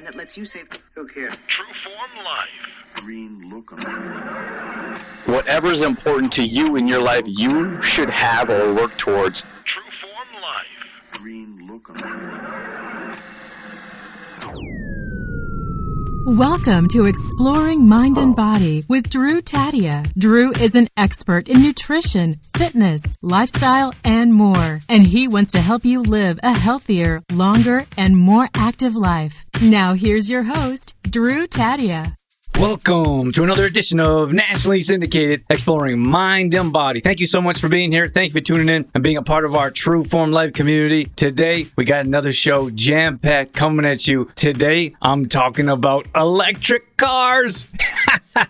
that lets you save... Look here. True Form Life. Green look on it. Whatever's important to you in your life, you should have or work towards. True Form Life. Green look on it. Welcome to Exploring Mind and Body with Drew Tadia. Drew is an expert in nutrition, fitness, lifestyle, and more. And he wants to help you live a healthier, longer, and more active life. Now here's your host, Drew Tadia. Welcome to another edition of nationally syndicated Exploring Mind and Body. Thank you so much for being here. Thank you for tuning in and being a part of our True Form Life community. Today, we got another show jam-packed coming at you. Today, I'm talking about electric cars.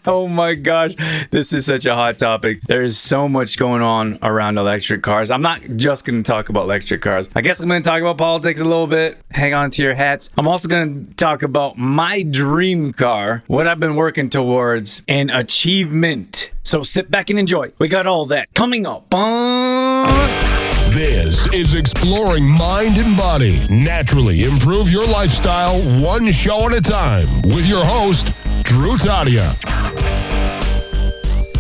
Oh my gosh, this is such a hot topic. There is so much going on around electric cars. I'm not just going to talk about electric cars. I guess I'm going to talk about politics a little bit. Hang on to your hats. I'm also going to talk about my dream car, what I've been working towards, and achievement. So sit back and enjoy. We got all that coming up. This is Exploring Mind and Body. Naturally improve your lifestyle one show at a time with your host, Drew Tadia.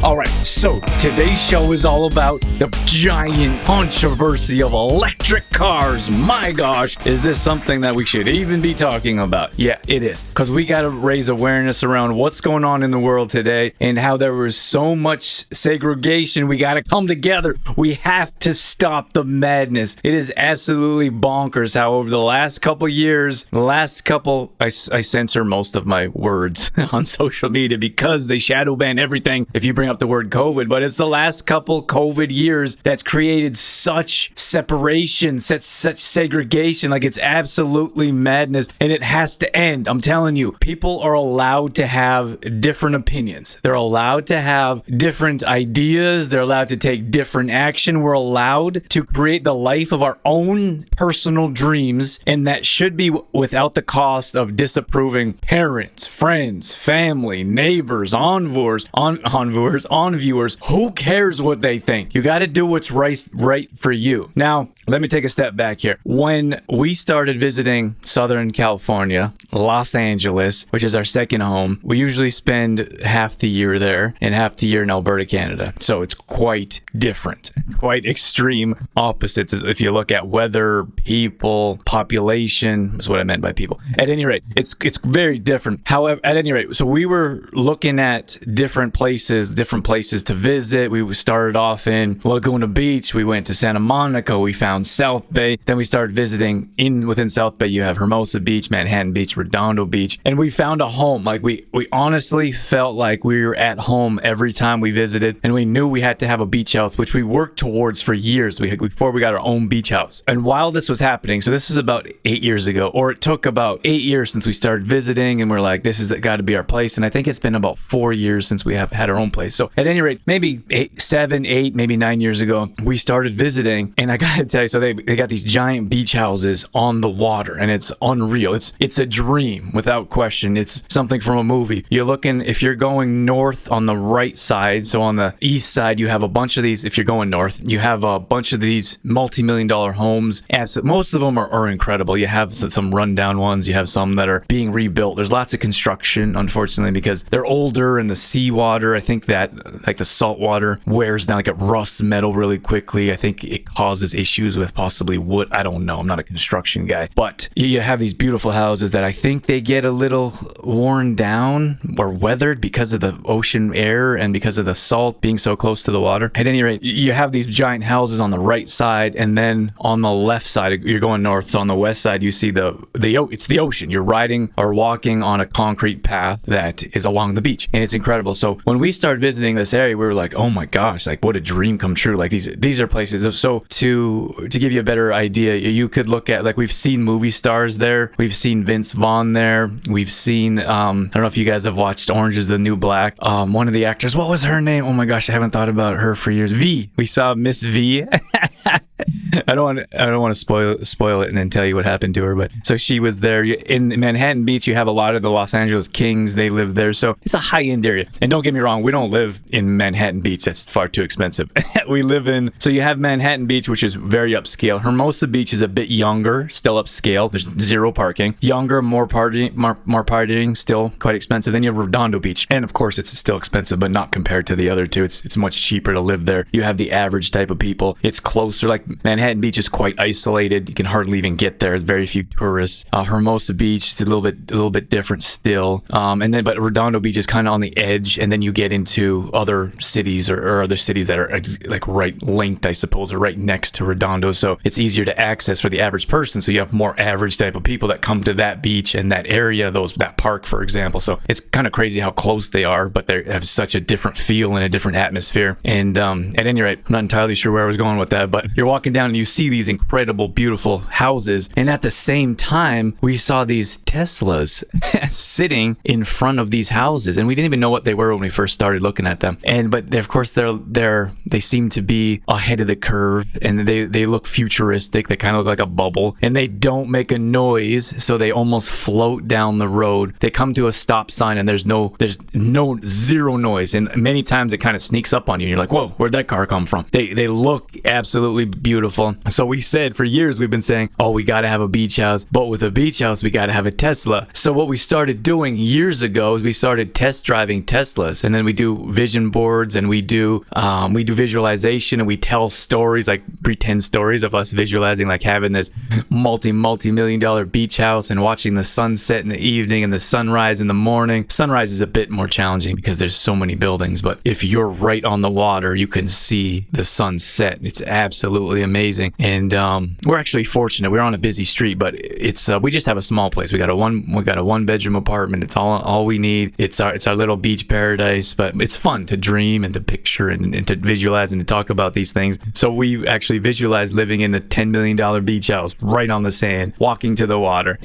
Alright, so today's show is all about the giant controversy of electric cars. My gosh, is this something that we should even be talking about? Yeah, it is. Because we got to raise awareness around what's going on in the world today and how there was so much segregation. We got to come together. We have to stop the madness. It is absolutely bonkers how over the last couple years, I censor most of my words on social media because they shadow ban everything if you bring up the word COVID, but it's the last couple COVID years that's created such separation, such segregation. Like, it's absolutely madness, and it has to end. I'm telling you, people are allowed to have different opinions. They're allowed to have different ideas. They're allowed to take different action. We're allowed to create the life of our own personal dreams, and that should be without the cost of disapproving parents, friends, family, neighbors, envoys, viewers. Who cares what they think? You got to do what's right for you. Now, let me take a step back here. When we started visiting Southern California, Los Angeles, which is our second home, we usually spend half the year there and half the year in Alberta, Canada. So it's quite different, quite extreme opposites if you look at weather, people, population, is what I meant by people. At any rate, it's very different. However, at any rate, so we were looking at different places to visit. We started off in Laguna Beach. We went to Santa Monica. We found South Bay. Then we started visiting within South Bay. You have Hermosa Beach, Manhattan Beach, Redondo Beach. And we found a home. Like, we honestly felt like we were at home every time we visited. And we knew we had to have a beach house, which we worked towards for years before we got our own beach house. And while this was happening, so this was about 8 years ago, or it took about 8 years since we started visiting, and we're like, this has got to be our place. And I think it's been about 4 years since we have had our own place. So at any rate, maybe 7, 8, maybe 9 years ago, we started visiting, and I gotta tell you, so they got these giant beach houses on the water, and it's unreal. It's a dream without question. It's something from a movie. If you're going north on the right side, so on the east side, you have a bunch of these. If you're going north, you have a bunch of these multi-million-dollar homes. Most of them are incredible. You have some rundown ones. You have some that are being rebuilt. There's lots of construction, unfortunately, because they're older, and the seawater, I think that, like, the salt water wears down, like it rusts metal really quickly. I think it causes issues with possibly wood. I don't know. I'm not a construction guy. But you have these beautiful houses that I think they get a little worn down or weathered because of the ocean air and because of the salt being so close to the water. At any rate, you have these giant houses on the right side, and then on the left side, you're going north. So on the west side, you see it's the ocean. You're riding or walking on a concrete path that is along the beach, and it's incredible. So when we started visiting this area, we were like, oh my gosh, like, what a dream come true. Like, these are places. So to give you a better idea, you could look at, like, we've seen movie stars there. We've seen Vince Vaughn there. We've seen, I don't know if you guys have watched Orange is the New Black. One of the actors, what was her name? Oh my gosh, I haven't thought about her for years. V. We saw Miss V. I don't want to spoil it and then tell you what happened to her. But so she was there in Manhattan Beach. You have a lot of the Los Angeles Kings. They live there, so it's a high-end area. And don't get me wrong, we don't live in Manhattan Beach. That's far too expensive. We live in, so you have Manhattan Beach, which is very upscale. Hermosa Beach is a bit younger, still upscale. There's zero parking. Younger, more partying, still quite expensive. Then you have Redondo Beach, and of course it's still expensive, but not compared to the other two. It's much cheaper to live there. You have the average type of people. It's closer. Like Manhattan Beach is quite isolated. You can hardly even get there. There's very few tourists. Hermosa Beach is a little bit different still. But Redondo Beach is kind of on the edge, and then you get into other cities or other cities that are like right linked, I suppose, or right next to Redondo. So it's easier to access for the average person. So you have more average type of people that come to that beach and that area, that park, for example. So it's kind of crazy how close they are, but they have such a different feel and a different atmosphere. And at any rate, I'm not entirely sure where I was going with that, but you're walking down and you see these incredible, beautiful houses. And at the same time, we saw these Teslas sitting in front of these houses, and we didn't even know what they were when we first started looking at them. But of course, they seem to be ahead of the curve, and they look futuristic. They kind of look like a bubble, and they don't make a noise, so they almost float down the road. They come to a stop sign, and there's zero noise, and many times it kind of sneaks up on you. And you're like, whoa, where'd that car come from? They look absolutely beautiful. So we said for years, we've been saying, oh, we got to have a beach house, but with a beach house, we got to have a Tesla. So what we started doing years ago is we started test driving Teslas, and then we do vision boards, and we do visualization, and we tell stories, like pretend stories of us visualizing, like having this multi-million-dollar beach house and watching the sunset in the evening and the sunrise in the morning. Sunrise is a bit more challenging because there's so many buildings, but if you're right on the water, you can see the sunset. It's absolutely amazing. And we're actually fortunate. We're on a busy street, but it's we just have a small place. We got a one bedroom apartment. It's all we need. It's our little beach paradise, but it's fun to dream and to picture and to visualize and to talk about these things. So we actually visualized living in the $10 million beach house right on the sand, walking to the water.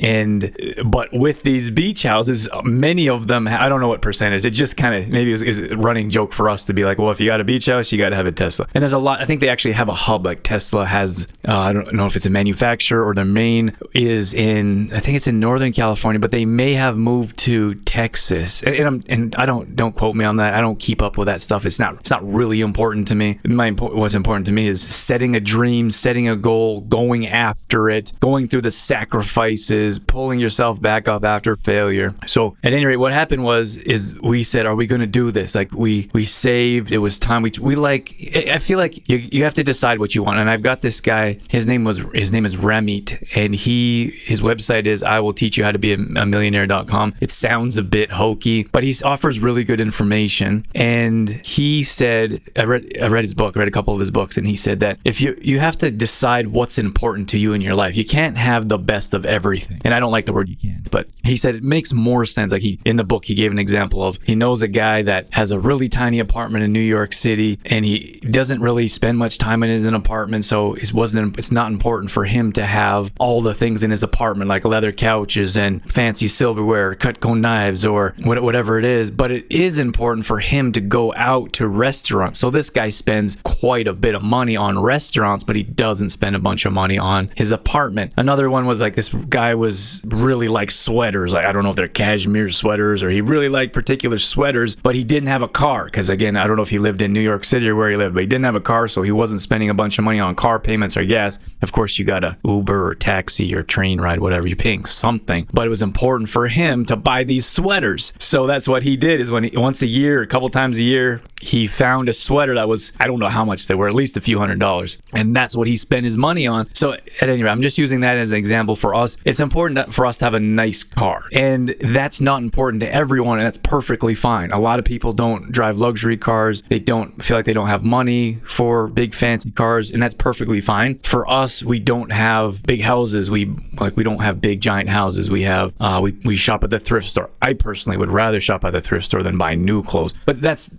But with these beach houses, many of them, I don't know what percentage, it just kind of maybe is a running joke for us to be like, well, if you got a beach house, you got to have a Tesla. And there's a lot, I think they actually have a hub, like Tesla has, I don't know if it's a manufacturer or their main is I think it's in Northern California, but they may have moved to Texas. And I don't quote me on that. I don't keep up with that stuff. It's not really important to me. What's important to me is setting a dream, setting a goal, going after it, going through the sacrifices, pulling yourself back up after failure. So at any rate, what happened is we said, are we going to do this? Like we saved, it was time. I feel like you have to decide what you want. And I've got this guy, his name is Ramit, and his website is iwillteachyouhowtobeamillionaire.com. It sounds a bit hokey, but he offers really good information. And he said, I read his book, I read a couple of his books, and he said that if you have to decide what's important to you in your life. You can't have the best of everything. And I don't like the word you can't, but he said it makes more sense. Like in the book, he gave an example of, he knows a guy that has a really tiny apartment in New York City, and he doesn't really spend much time in his apartment. So it's not important for him to have all the things in his apartment, like leather couches and fancy silverware, Cutco knives, or whatever it is. But it is important for him to go out to restaurants. So this guy spends quite a bit of money on restaurants, but he doesn't spend a bunch of money on his apartment. Another one was like, this guy was really like sweaters. Like, I don't know if they're cashmere sweaters or he really liked particular sweaters, but he didn't have a car. Because again, I don't know if he lived in New York City or where he lived, but he didn't have a car, so he wasn't spending a bunch of money on car payments or gas. Of course, you got a Uber or taxi or train ride, whatever, you're paying something. But it was important for him to buy these sweaters. So that's what he did, is when once a year, a couple times a year, he found a sweater that was, I don't know how much they were, at least a few $100s. And that's what he spent his money on. So at any rate, I'm just using that as an example for us. It's important for us to have a nice car. And that's not important to everyone, and that's perfectly fine. A lot of people don't drive luxury cars. They don't feel like they don't have money for big fancy cars, and that's perfectly fine. For us, we don't have big houses. We don't have big giant houses. We have we shop at the thrift store. I personally would rather shop at the thrift store than buy new clothes. But that's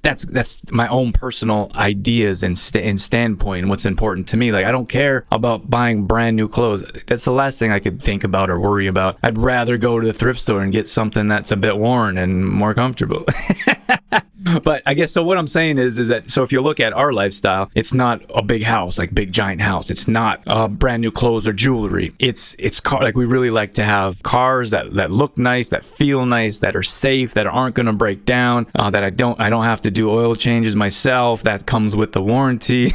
my own personal ideas and standpoint and what's important to me. Like, I don't care about buying brand new clothes. That's the last thing I could think about or worry about. I'd rather go to the thrift store and get something that's a bit worn and more comfortable. But I guess so. What I'm saying is that so if you look at our lifestyle, it's not a big house, like big giant house. It's not brand new clothes or jewelry. It's like we really like to have cars that look nice, that feel nice, that are safe, that aren't going to break down. That I don't have to do oil changes myself. That comes with the warranty.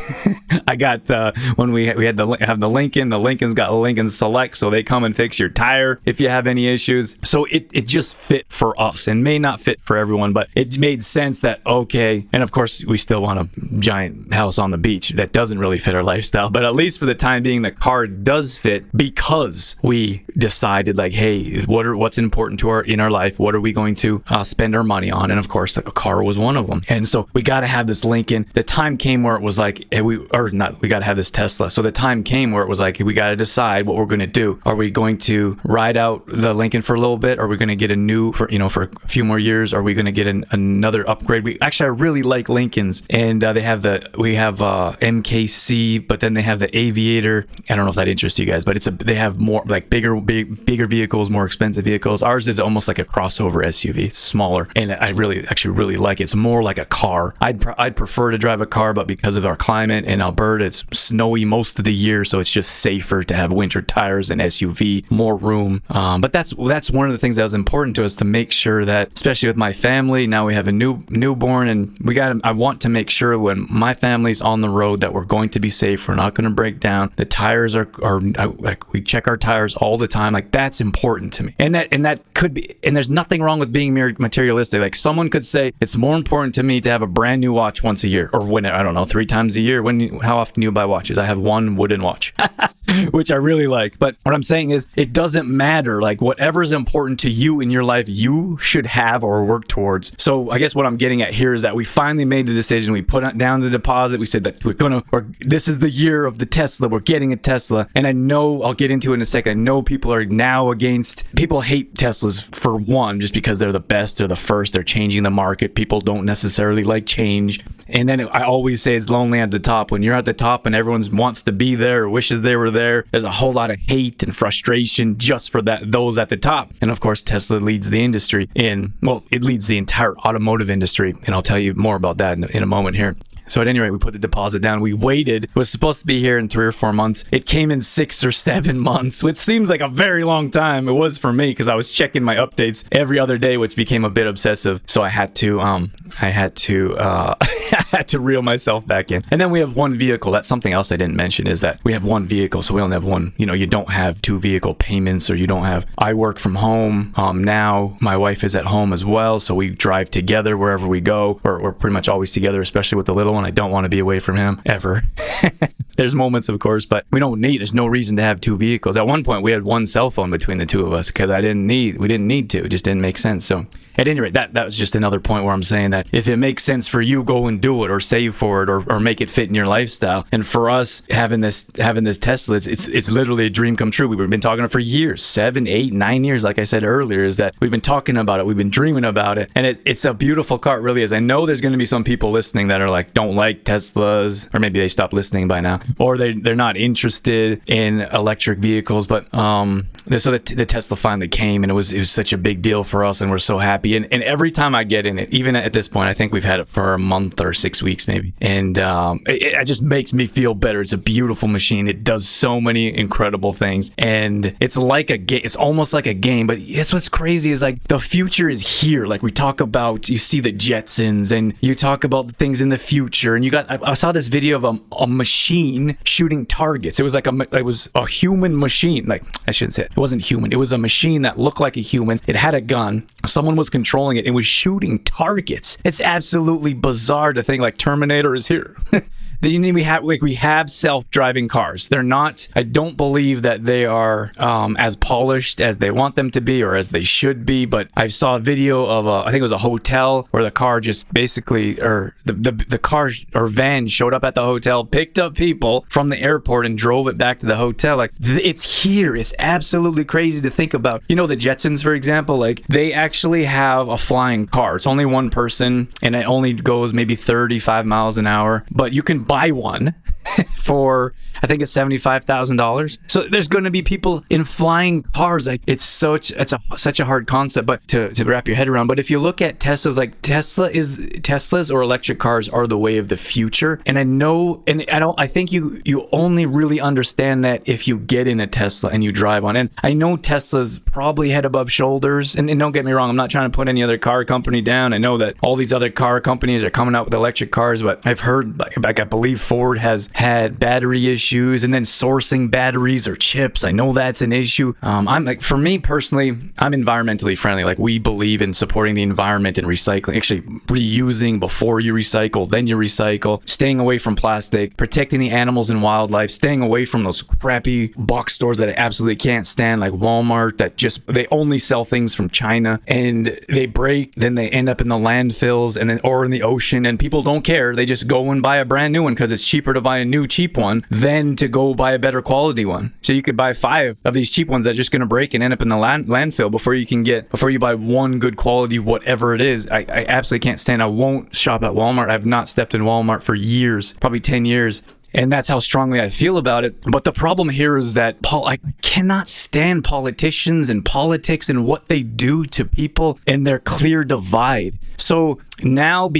I got when we had have the Lincoln. The Lincoln's got Lincoln Select, so they come and fix your tire if you have any issues. So it just fit for us, and may not fit for everyone, but it made sense that, okay, and of course we still want a giant house on the beach. That doesn't really fit our lifestyle, but at least for the time being, the car does fit because we decided, like, hey, what's important to in our life? What are we going to spend our money on? And of course, a car was one of them. And so we got to have this Lincoln. The time came where it was like, hey, we got to have this Tesla. So the time came where it was like, hey, we got to decide what we're going to do. Are we going to ride out the Lincoln for a little bit? Are we going to get a new for a few more years? Are we going to get another upgrade? I really like Lincolns, and we have MKC, but then they have the Aviator. I don't know if that interests you guys, but they have more like bigger vehicles, more expensive vehicles. Ours is almost like a crossover SUV. It's smaller, and I really like it. It's more like a car. I'd prefer to drive a car, but because of our climate in Alberta, it's snowy most of the year, so it's just safer to have winter tires and SUV, more room. But that's one of the things that was important to us, to make sure that, especially with my family, now we have a newborn, and I want to make sure when my family's on the road that we're going to be safe. We're not going to break down. The tires are like, we check our tires all the time. Like, that's important to me. And that could be, and there's nothing wrong with being materialistic. Like, someone could say it's more important to me to have a brand new watch once a year, or I don't know, 3 times a year. How often do you buy watches? I have one wooden watch. Which I really like. But what I'm saying is, it doesn't matter. Like, whatever's important to you in your life, you should have or work towards. So I guess what I'm getting at here is that we finally made the decision. We put down the deposit. We said that this is the year of the Tesla. We're getting a Tesla. And I know, I'll get into it in a second, I know people are now people hate Teslas for one, just because they're the best, they're the first, they're changing the market. People don't necessarily like change. And then I always say it's lonely at the top. When you're at the top and everyone wants to be there or wishes they were there's a whole lot of hate and frustration just for those at the top. And of course, Tesla leads the industry it leads the entire automotive industry. And I'll tell you more about that in a moment here. So at any rate, we put the deposit down. We waited. It was supposed to be here in 3 or 4 months. It came in 6 or 7 months, which seems like a very long time. It was for me, because I was checking my updates every other day, which became a bit obsessive. So I had to reel myself back in. And then we have one vehicle. That's something else I didn't mention, is that we have one vehicle. So we only have one. You don't have 2 vehicle payments, or you don't have. I work from home now. My wife is at home as well, so we drive together wherever we go. We're pretty much always together, especially with the little one. I don't want to be away from him ever. There's moments, of course, but there's no reason to have 2 vehicles. At one point, we had one cell phone between the two of us because we didn't need to. It just didn't make sense. So at any rate, that was just another point where I'm saying that if it makes sense for you, go and do it, or save for it, or make it fit in your lifestyle. And for us, having this Tesla, it's literally a dream come true. We've been talking about it for years, 7, 8, 9 years, like I said earlier, is that we've been talking about it. We've been dreaming about it. And it's a beautiful car. It really is. I know there's going to be some people listening that are like, don't like Teslas, or maybe they stopped listening by now, or they're not interested in electric vehicles. But so the Tesla finally came, and it was such a big deal for us, and we're so happy. And every time I get in it, even at this point, I think we've had it for a month or 6 weeks maybe, and it just makes me feel better. It's a beautiful machine. It does so many incredible things, and it's like a game. It's almost like a game. But that's what's crazy, is like the future is here. Like, we talk about, you see the Jetsons, and you talk about the things in the future, and I saw this video of a machine shooting targets. It was a human machine. Like, I shouldn't say it. It wasn't human. It was a machine that looked like a human. It had a gun. Someone was controlling it. It was shooting targets. It's absolutely bizarre to think, like, Terminator is here. We have self-driving cars. They're not, I don't believe that they are as polished as they want them to be, or as they should be, but I saw a video of I think it was a hotel, where the car just basically, or the car or van showed up at the hotel, picked up people from the airport, and drove it back to the hotel. Like, it's here. It's absolutely crazy to think about. The Jetsons, for example, like, they actually have a flying car. It's only one person, and it only goes maybe 35 miles an hour, but you can buy one for, I think it's $75,000. So there's going to be people in flying cars. Like such a hard concept, but to wrap your head around. But if you look at Teslas, like Teslas or electric cars are the way of the future. And I think you only really understand that if you get in a Tesla and you drive on. And I know Tesla's probably head above shoulders. And don't get me wrong, I'm not trying to put any other car company down. I know that all these other car companies are coming out with electric cars, but I've heard, like I believe Ford has had battery issues, and then sourcing batteries or chips. I know that's an issue. I'm like, for me personally, I'm environmentally friendly. Like, we believe in supporting the environment and recycling, actually reusing before you recycle, then you recycle, staying away from plastic, protecting the animals and wildlife, staying away from those crappy box stores that I absolutely can't stand, like Walmart, that they only sell things from China, and they break, then they end up in the landfills or in the ocean, and people don't care. They just go and buy a brand new one because it's cheaper to buy a new cheap one than to go buy a better quality one. So you could buy 5 of these cheap ones that are just going to break and end up in the landfill before you buy one good quality, whatever it is. I absolutely can't stand. I won't shop at Walmart. I've not stepped in Walmart for years, probably 10 years. And that's how strongly I feel about it. But the problem here is that I cannot stand politicians and politics and what they do to people and their clear divide. So now,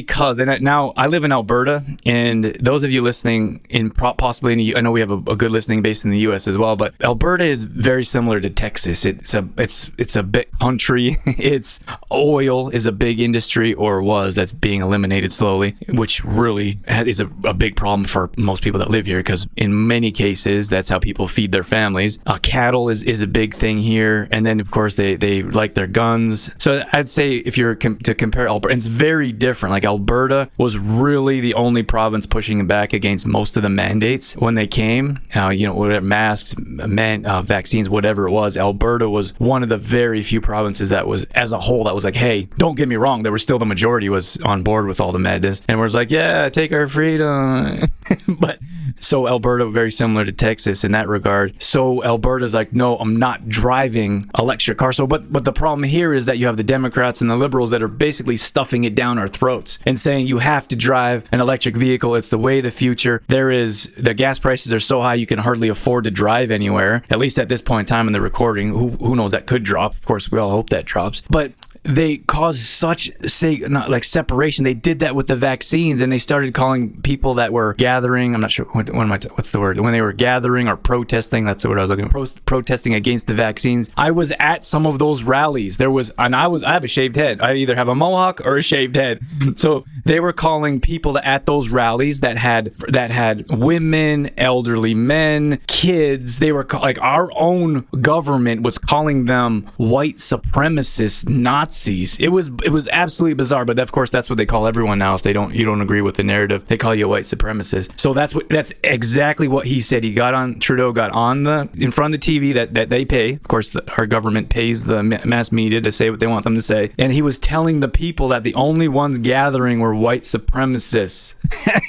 now I live in Alberta, and those of you listening I know we have a good listening base in the U.S. as well, but Alberta is very similar to Texas. It's a big country. It's oil is a big industry, or was, that's being eliminated slowly, which really is a big problem for most people that live here, because in many cases that's how people feed their families. Cattle is a big thing here, and then of course they like their guns. So I'd say if you're to compare Alberta, it's very different. Like, Alberta was really the only province pushing back against most of the mandates when they came. Whatever, masks, vaccines, whatever it was. Alberta was one of the very few provinces that was, as a whole, that was like, hey, don't get me wrong, there was still the majority was on board with all the madness, and was like, yeah, take our freedom. But so Alberta, very similar to Texas in that regard. So Alberta's like, no, I'm not driving electric cars. So, but the problem here is that you have the Democrats and the Liberals that are basically stuffing it down our throats and saying you have to drive an electric vehicle. It's the way of the future. The gas prices are so high you can hardly afford to drive anywhere. At least at this point in time in the recording, who knows, that could drop. Of course, we all hope that drops. But they caused such separation. They did that with the vaccines, and they started calling people that were gathering, I'm not sure what's the word, when they were gathering or protesting, that's the word I was looking for, protesting against the vaccines. I was at some of those rallies. I have a shaved head. I either have a mohawk or a shaved head. So they were calling people at those rallies that had women, elderly men, kids. They were like, our own government was calling them white supremacists, Nazis. It was absolutely bizarre, but of course that's what they call everyone now. If you don't agree with the narrative, they call you a white supremacist. So that's exactly what he said. Trudeau got in front of the TV that they pay. Of course, our government pays the mass media to say what they want them to say. And he was telling the people that the only ones gathering were white supremacists.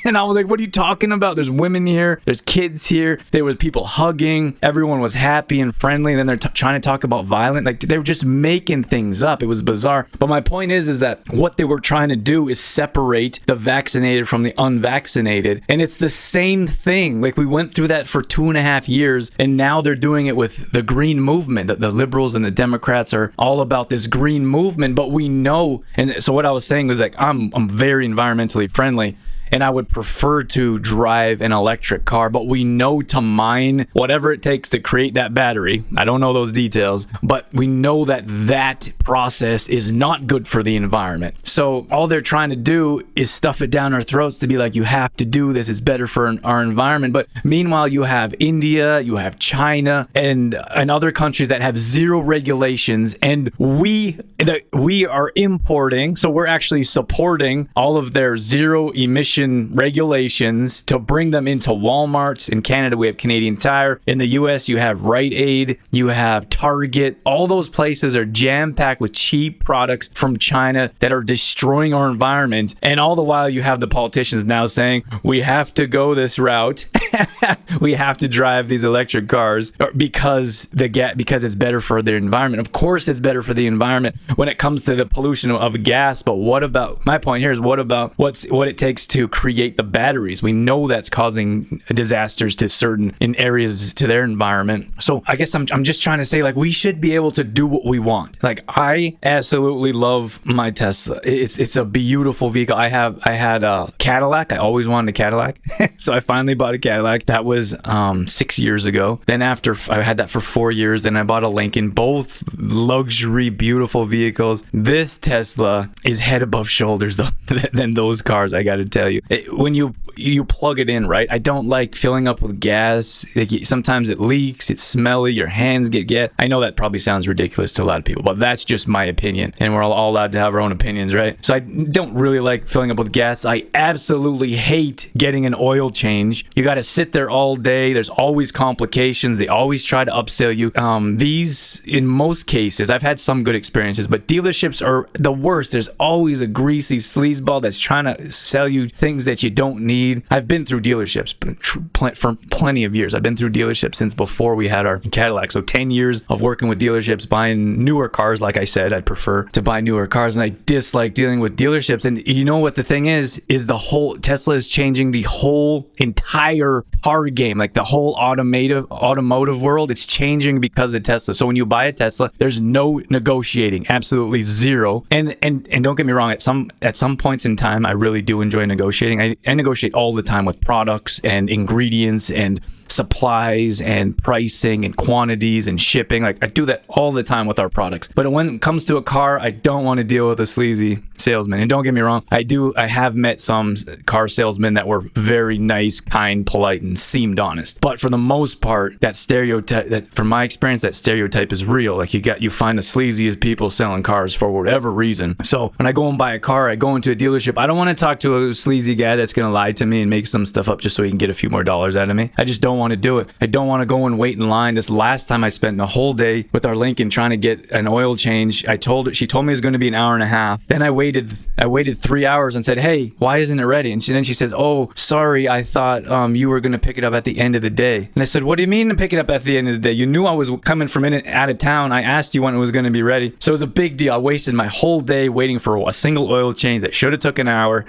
And I was like, what are you talking about? There's women here. There's kids here. There was people hugging. Everyone was happy and friendly. And then they're trying to talk about violence. Like, they were just making things up. It was bizarre. But my point is that what they were trying to do is separate the vaccinated from the unvaccinated. And it's the same thing. Like, we went through that for 2.5 years, and now they're doing it with the green movement. The liberals and the Democrats are all about this green movement, but we know, and so what I was saying was, like, I'm very environmentally friendly, and I would prefer to drive an electric car, but we know to mine whatever it takes to create that battery. I don't know those details, but we know that process is not good for the environment. So all they're trying to do is stuff it down our throats to be like, you have to do this, it's better for our environment. But meanwhile, you have India, you have China, and other countries that have zero regulations, and we are importing, so we're actually supporting all of their zero emission regulations to bring them into Walmarts. In Canada, we have Canadian Tire. In the US, you have Rite Aid, you have Target. All those places are jam-packed with cheap products from China that are destroying our environment. And all the while, you have the politicians now saying, we have to go this route. We have to drive these electric cars because it's better for the environment. Of course, it's better for the environment when it comes to the pollution of gas. But what about, my point here is, what about what it takes to create the batteries. We know that's causing disasters to certain in areas to their environment. So I guess I'm just trying to say, like, we should be able to do what we want. Like, I absolutely love my Tesla. It's a beautiful vehicle. I had a Cadillac. I always wanted a Cadillac. So I finally bought a Cadillac. That was 6 years ago. Then after I had that for 4 years, then I bought a Lincoln. Both luxury, beautiful vehicles. This Tesla is head above shoulders though than those cars. I got to tell you, when you plug it in, right? I don't like filling up with gas. Sometimes it leaks. It's smelly. Your hands get. I know that probably sounds ridiculous to a lot of people, but that's just my opinion, and we're all allowed to have our own opinions, right? So I don't really like filling up with gas. I absolutely hate getting an oil change. You got to sit there all day. There's always complications. They always try to upsell you. These, in most cases, I've had some good experiences, but dealerships are the worst. There's always a greasy sleazeball that's trying to sell you things that you don't need. I've been through dealerships for plenty of years. I've been through dealerships since before we had our Cadillac. So 10 years of working with dealerships, buying newer cars. Like I said, I prefer to buy newer cars, and I dislike dealing with dealerships. And you know what the thing is the whole Tesla is changing the whole entire car game, like the whole automotive world. It's changing because of Tesla. So when you buy a Tesla, there's no negotiating, absolutely zero. And don't get me wrong, at some points in time, I really do enjoy negotiating. I negotiate all the time with products and ingredients and supplies and pricing and quantities and shipping. Like, I do that all the time with our products. But when it comes to a car, I don't want to deal with a sleazy salesman. And don't get me wrong, I have met some car salesmen that were very nice, kind, polite, and seemed honest. But for the most part, that stereotype, from my experience, that stereotype is real. Like, you find the sleaziest people selling cars for whatever reason. So when I go and buy a car, I go into a dealership, I don't want to talk to a sleazy guy that's going to lie to me and make some stuff up just so he can get a few more dollars out of me. I just don't want to do it. I don't want to go and wait in line. This last time I spent a whole day with our Lincoln trying to get an oil change. She told me it was going to be an hour and a half. Then I waited 3 hours and said, "Hey, why isn't it ready?" And then she says, "Oh, sorry, I thought you were going to pick it up at the end of the day." And I said, "What do you mean to pick it up at the end of the day? You knew I was coming from out of town. I asked you when it was going to be ready." So it was a big deal. I wasted my whole day waiting for a single oil change that should have took an hour.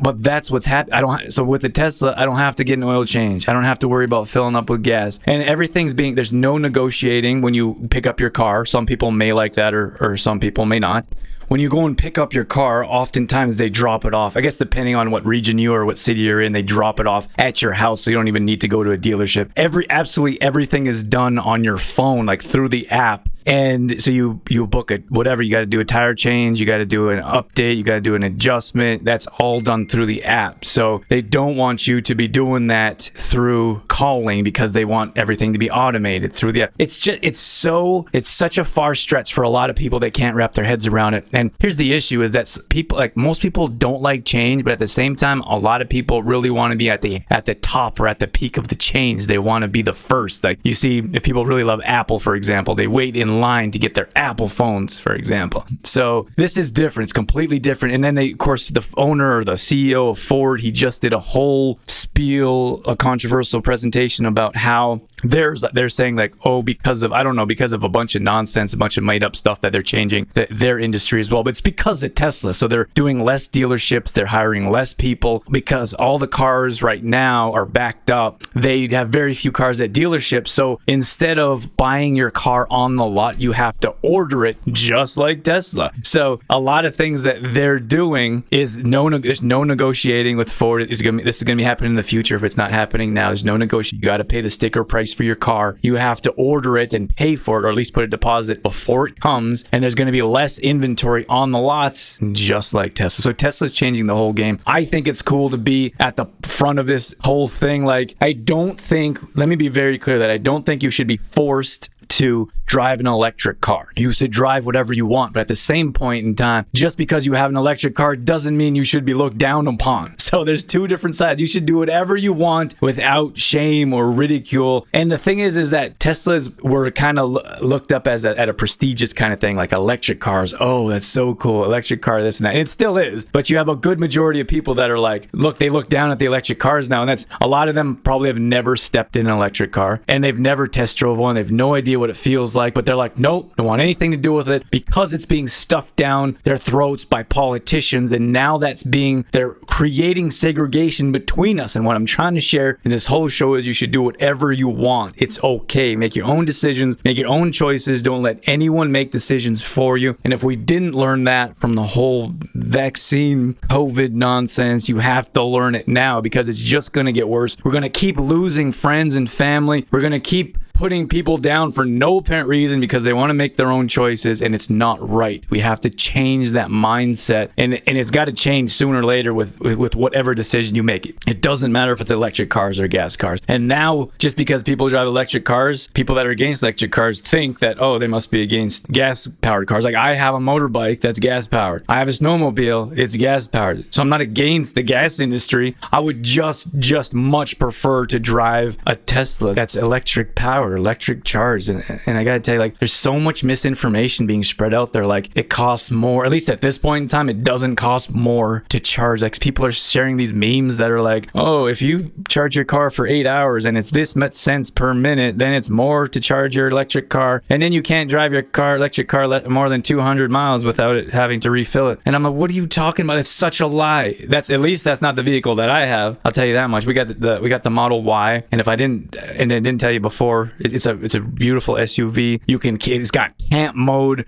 But that's what's happened. So with the Tesla, I don't have to get an oil change. I don't have to worry about filling up with gas, and there's no negotiating when you pick up your car. Some people may like that, or some people may not. When you go and pick up your car, oftentimes they drop it off. I guess depending on what region you are or what city you're in, they drop it off at your house, so you don't even need to go to a dealership. Absolutely everything is done on your phone, like through the app. And so you book it, whatever. You got to do a tire change, you got to do an update, you got to do an adjustment. That's all done through the app. So they don't want you to be doing that through calling, because they want everything to be automated through the app. It's such a far stretch for a lot of people that can't wrap their heads around it. And here's the issue: is that most people don't like change, but at the same time, a lot of people really want to be at the top or at the peak of the change. They want to be the first. Like, you see, if people really love Apple, for example, they wait in line to get their Apple phones, for example. So this is different. It's completely different. And then of course, the owner or the CEO of Ford, he just did a whole spiel, a controversial presentation about how they're saying, like, oh, because of a bunch of nonsense, a bunch of made up stuff, that they're changing their industry as well. But it's because of Tesla. So they're doing less dealerships, they're hiring less people, because all the cars right now are backed up. They have very few cars at dealerships. So instead of buying your car on the lot, you have to order it, just like Tesla. So a lot of things that they're doing is there's no negotiating with Ford. This is going to be happening in the future. If it's not happening now, there's no negotiation. You got to pay the sticker price for your car. You have to order it and pay for it, or at least put a deposit before it comes. And there's going to be less inventory on the lots, just like Tesla. So Tesla's changing the whole game. I think it's cool to be at the front of this whole thing. Like, let me be very clear that I don't think you should be forced to drive an electric car. You should drive whatever you want, but at the same point in time, just because you have an electric car doesn't mean you should be looked down upon. So there's two different sides. You should do whatever you want without shame or ridicule. And the thing is that Teslas were kind of looked up as at a prestigious kind of thing, like electric cars. Oh, that's so cool. Electric car, this and that. And it still is. But you have a good majority of people that are like, they look down at the electric cars now. And that's a lot of them probably have never stepped in an electric car, and they've never test drove one. They have no idea what it feels feels like, but they're like, nope, don't want anything to do with it because it's being stuffed down their throats by politicians. And now they're creating segregation between us. And what I'm trying to share in this whole show is you should do whatever you want. It's okay. Make your own decisions, make your own choices. Don't let anyone make decisions for you. And if we didn't learn that from the whole vaccine COVID nonsense, you have to learn it now, because it's just going to get worse. We're going to keep losing friends and family. We're going to keep putting people down for no apparent reason because they want to make their own choices, and it's not right. We have to change that mindset, and it's got to change sooner or later with whatever decision you make. It doesn't matter if it's electric cars or gas cars. And now, just because people drive electric cars, people that are against electric cars think that, oh, they must be against gas-powered cars. Like, I have a motorbike that's gas-powered. I have a snowmobile, it's gas-powered. So I'm not against the gas industry. I would just much prefer to drive a Tesla that's electric powered, electric charged. And I gotta tell you, like, there's so much misinformation being spread out there. Like, it costs more, at least at this point in time, it doesn't cost more to charge. Like, people are sharing these memes that are like, oh, if you charge your car for 8 hours and it's this much cents per minute, then it's more to charge your electric car, and then you can't drive your electric car more than 200 miles without it having to refill it. And I'm like, what are you talking about? It's such a lie. That's not the vehicle that I have. I'll tell you that much. We got the Model Y, and if I didn't tell you before, it's a beautiful SUV. It's got camp mode.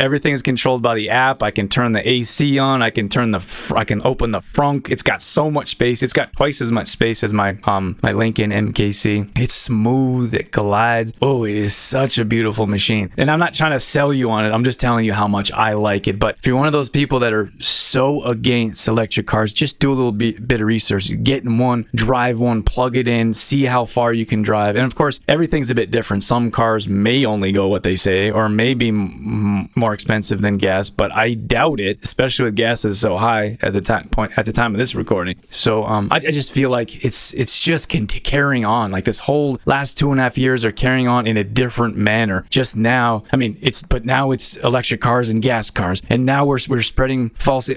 Everything is controlled by the app. I can turn the AC on. I can open the frunk. It's got so much space. It's got twice as much space as my Lincoln MKC. It's smooth. It glides. Oh, it is such a beautiful machine. And I'm not trying to sell you on it. I'm just telling you how much I like it. But if you're one of those people that are so against electric cars, just do a little bit of research. Get in one, drive one, plug it in, see how far you can drive. And of course, everything's a bit different. Some cars may only go what they say, or may be more expensive than gas, but I doubt it, especially with gas is so high at the time of this recording. So I just feel like it's just carrying on. Like, this whole last 2.5 years are carrying on in a different manner. Just now, now it's electric cars and gas cars, and now we're spreading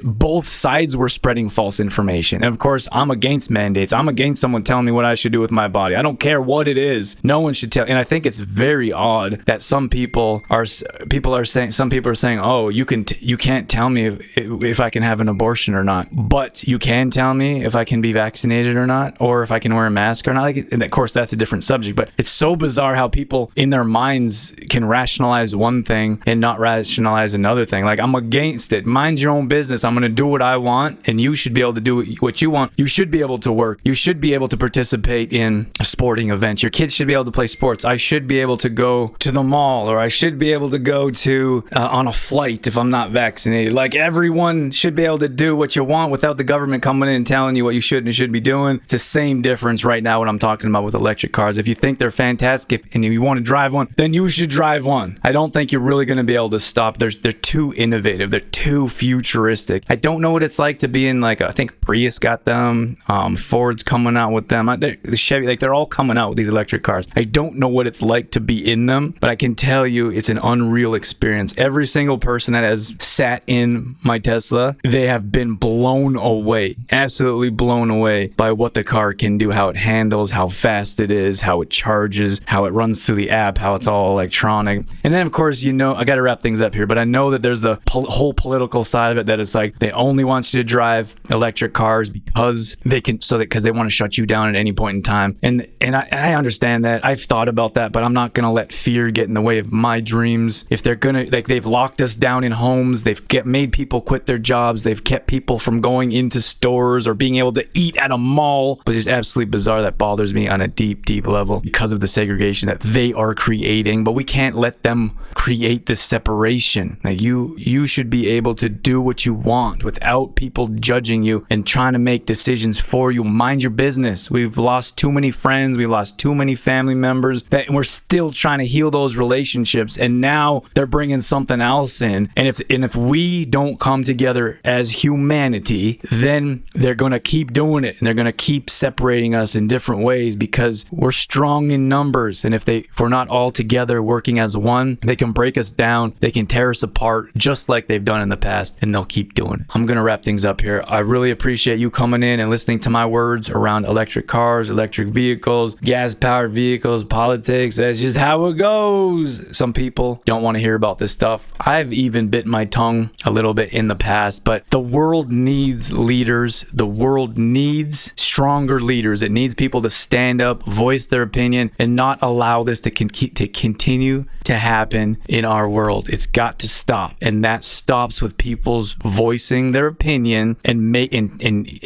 both sides were spreading false information. And of course, I'm against mandates. I'm against someone telling me what I should do with my body. I don't care what it is. No one should tell. And I think it's very odd that some people are saying, oh, you can't tell me if I can have an abortion or not, but you can tell me if I can be vaccinated or not, or if I can wear a mask or not. Like, and of course, that's a different subject, but it's so bizarre how people in their minds can rationalize one thing and not rationalize another thing. Like, I'm against it. Mind your own business. I'm going to do what I want, and you should be able to do what you want. You should be able to work. You should be able to participate in sporting events. Your kids should be able to play sports. I should be able to go to the mall, or I should be able to go to on a flight if I'm not vaccinated. Like, everyone should be able to do what you want without the government coming in and telling you what you should and should be doing. It's the same difference right now what I'm talking about with electric cars. If you think they're fantastic and you want to drive one, then you should drive one. I don't think you're really going to be able to stop. They're too innovative. They're too futuristic. I don't know what it's like to be in, like, I think Prius got them. Ford's coming out with them. The Chevy, like, they're all coming out with these electric cars. I don't know what it's like to be in them, but I can tell you it's an unreal experience. Every single person that has sat in my Tesla, they have been blown away, absolutely blown away by what the car can do, how it handles, how fast it is, how it charges, how it runs through the app, how it's all electronic. And then, of course, I got to wrap things up here, but I know that there's the whole political side of it, that it's like they only want you to drive electric cars because they want to shut you down at any point in time. And I understand that. I've thought about that, but I'm not going to let fear get in the way of my dreams. If they're going to, like, they've locked us down in homes, they've made people quit their jobs, they've kept people from going into stores or being able to eat at a mall. But it's absolutely bizarre. That bothers me on a deep, deep level because of the segregation that they are creating. But we can't let them create this separation. Like, you should be able to do what you want without people judging you and trying to make decisions for you. Mind your business. We've lost too many friends. We lost too many family members, that we're still trying to heal those relationships. And now they're bringing something else in. And if we don't come together as humanity, then they're going to keep doing it, and they're going to keep separating us in different ways because we're strong in numbers. And if we're not all together working as one, they can break us down. They can tear us apart just like they've done in the past, and they'll keep doing it. I'm going to wrap things up here. I really appreciate you coming in and listening to my words around electric cars, electric vehicles, gas-powered vehicles, politics. That's just how it goes. Some people don't want to hear about this stuff. I've even bit my tongue a little bit in the past, but the world needs leaders. The world needs stronger leaders. It needs people to stand up, voice their opinion, and not allow this to continue to happen in our world. It's got to stop. And that stops with people's voicing their opinion and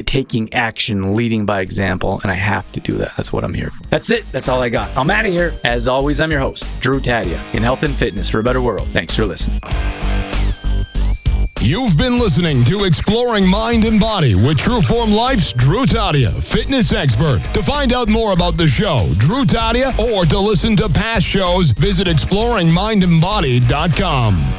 taking action, leading by example. And I have to do that. That's what I'm here for. That's it. That's all I got. I'm out of here. As always, I'm your host, Drew Tadia, in health and fitness for a better world. Thanks for listening. You've been listening to Exploring Mind and Body with Trueform Life's Drew Tadia, fitness expert. To find out more about the show, Drew Tadia, or to listen to past shows, visit exploringmindandbody.com.